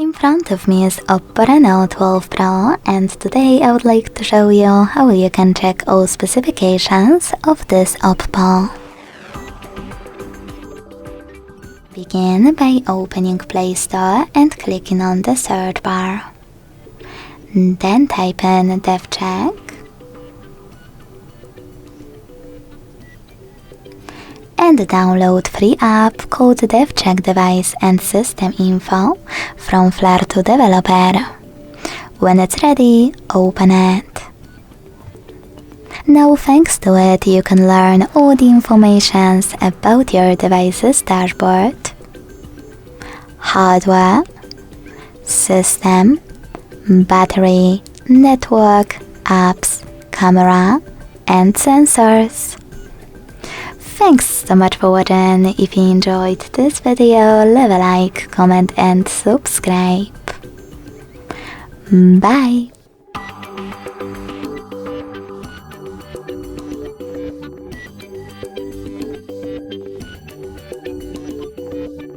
In front of me is OPPO Reno 12 Pro, and today I would like to show you how you can check all specifications of this OPPO. Begin by opening Play Store and clicking on the search bar. Then type in DevCheck and download free app called DevCheck Device and System Info from Flare to Developer. When it's ready, open it. Now thanks to it you can learn all the information about your device's dashboard, hardware, system, battery, network, apps, camera, and sensors. Thanks so much for watching. If you enjoyed this video, leave a like, comment and subscribe. Bye!